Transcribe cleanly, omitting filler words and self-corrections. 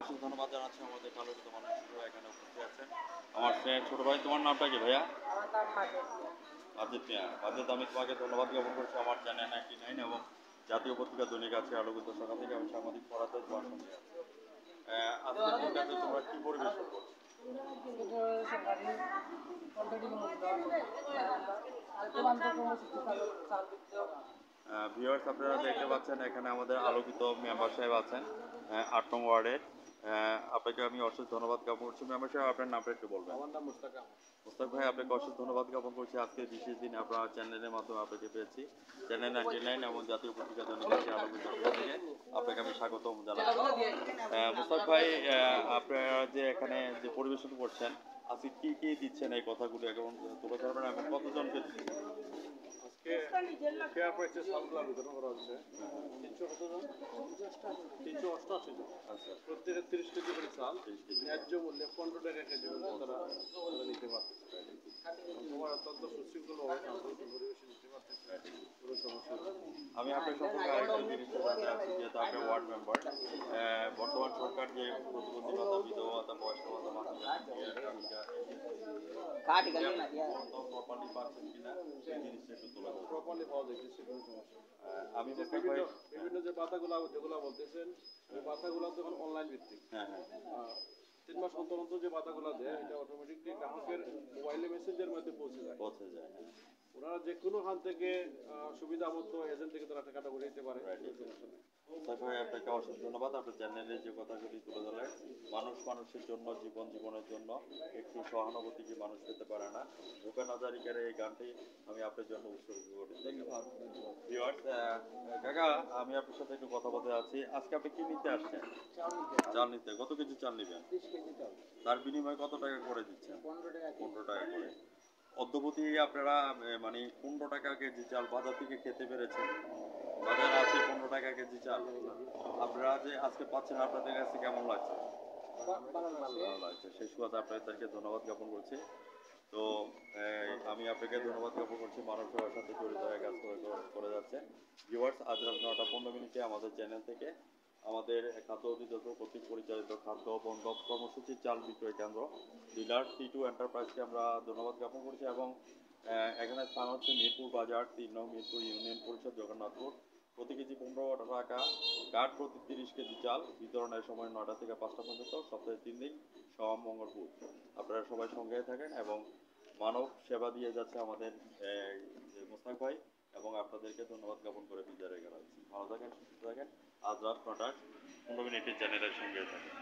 অশেষ ধন্যবাদ জানাচ্ছি আমাদের আলোচিত মানুষগুলো এখানে উপস্থিত আছেন। আমার ছোট ভাই, তোমার নামটা কি ভাইয়া? আমার নাম মাজেদ মিয়া। মাজেদ মিয়া। মাজেদ, আমি তোমাকে ধন্যবাদ জ্ঞাপন করছি আমার চ্যানেল 99 এবং জাতীয় পত্রিকা দৈনিক আছে আলোকিত শাখা থেকে আমি সাংবাদিক পড়াতে তোমার সঙ্গে আছি। আজকের দিনটাতে তোমরা কি পরিবেশন করছো? সেটা সরকারি কন্ট্রাক্টিং মূল্য আরেকটু কর্মসূচি চাল দিতে হবে। ভিউয়ার্স, আপনারা দেখতে পাচ্ছেন এখানে আমাদের আলোকিত মেম্বার সাহেব আছেন ৮ নং ওয়ার্ডের। আপনাকে আমি অশেষ ধন্যবাদ জ্ঞাপন করছি। মেম্বার সাহেব, আপনার নামটা একটু বলবেন। আমার নাম মুস্তাক আহমদ। মুস্তাক ভাই, আপনাকে অশেষ ধন্যবাদ জ্ঞাপন করছি। আজকে বিশেষ দিন আপনার চ্যানেলের মাধ্যমে আপনাকে পেয়েছি। চ্যানেল 99 এবং জাতীয় পত্রিকা দৈনিক আলোকিত থেকে আপনাকে আমি স্বাগতম জানাচ্ছি। মুস্তাক ভাই, আপনারা যে এখানে যে পরিবেশন করছেন, আজকে কি কি দিচ্ছেন এই কথাগুলো এখন তুলে ধরবেন এবং কতজনকে দিচ্ছেন? আজকে ফেয়ার প্রাইসে চালগুলো বিতরণ করা হচ্ছে 388 জন। আচ্ছা, প্রত্যেকের 30 কেজি করে চাল ন্যায্য মূল্যে 15 টাকা কেজি মূল্যে তারা নিতে পারতেছে। তোমার অত্যন্ত সুশৃঙ্খলভাবে শান্তিপূর্ণ পরিবেশে নিতে পারতেছে, কোনো সমস্যা নেই। আমি আপনার সম্পর্কে আরেকটা জিনিস জানতে চাচ্ছি, যেহেতু আপনি ওয়ার্ড মেম্বার। বর্তমান সরকার যে প্রতিবন্ধী ভাতা, বিধবা ভাতা, বয়স্ক ভাতা, প্রপারলি পাচ্ছেন কিনা সেই জিনিসটা একটু তুলে ধরুন। প্রপারলি পাওয়া যাইতেছে, কোনো সমস্যা নেই। আমি যে মুস্তাক ভাই, বিভিন্ন যে পাতাগুলো যেগুলো বলতেছেন, ওই পাতাগুলো তো এখন অনলাইন ভিত্তিক। হ্যাঁ 3 মাস অন্তর অন্তর যে পাতাগুলো দেয়, এটা অটোমেটিকলি গ্রাহকের মোবাইলে মেসেঞ্জের মধ্যে পৌঁছে যায়। হ্যাঁ। ওনারা যে কোনো খান থেকে সুবিধা মতো এজেন্ট থেকে তারা টাকাটা করে দিতে পারে, কোনো সমস্যা নেই। মুস্তাক ভাই, আপনাকে অশেষ ধন্যবাদ। আপনার চ্যানেলে যে কথাগুলি তুলে ধরলেন, মানুষের জন্য, জীবনের জন্য একটু সহানুভূতি কি মানুষ পেতে পারে না। ভূপেন হাজারিকার এই গানটি আমি আপনার জন্য উৎসর্গ করি। ভিউয়ার্স, কাকা, আমি আপনার সাথে একটু কথা বলতে আছি। আজকে আপনি কি নিতে আসছেন? চাল নিতে। কত কেজি চাল নেবেন? 30 কেজি চাল। তার বিনিময়ে কত টাকা করে দিচ্ছেন? 15 টাকা। 15 টাকা করে। অদ্যবধি আপনারা মানে 15 টাকা কেজি চাল বাজার থেকে খেতে পেরেছেন? বাজারে আছে 15 টাকা কেজি চাল। আপনারা যে আজকে পাচ্ছেন, আপনাদের কাছে কেমন লাগছে? ভালো লাগছে। সেই সুবাদে আপনাদেরকে ধন্যবাদ জ্ঞাপন করছি। তো আমি আপনাকে ধন্যবাদ জ্ঞাপন করছি, মানব সেবার সাথে জড়িত হয়ে কাজ করে যাচ্ছে। ভিউয়ার্স, আজ রাত 9:15 আমাদের চ্যানেল থেকে আমাদের খাদ্য অধিদপ্তর কর্তৃক পরিচালিত খাদ্য বন্ধ কর্মসূচির চাল বিক্রয় কেন্দ্র ডিলার T2 এন্টারপ্রাইজকে আমরা ধন্যবাদ জ্ঞাপন করছি। এবং এখানে স্থান হচ্ছে মিরপুর বাজার, 3 নং মিরপুর ইউনিয়ন পরিষদ, জগন্নাথপুর। প্রতি কেজি 15 টাকা, কাঠ প্রতি 30 কেজি চাল। বিতরণের সময় 9টা থেকে 5টা পর্যন্ত, সপ্তাহে 3 দিন, সোম, মঙ্গল, বুধ। আপনারা সবাই সঙ্গে থাকেন এবং মানব সেবা দিয়ে যাচ্ছে আমাদের মোস্তাক ভাই, এবং আপনাদেরকে ধন্যবাদ জ্ঞাপন করে বিদায় রেখে রাখছি। ভালো থাকেন, সুস্থ থাকেন। আজ রাত 9:15 চ্যানেলের সঙ্গে থাকেন।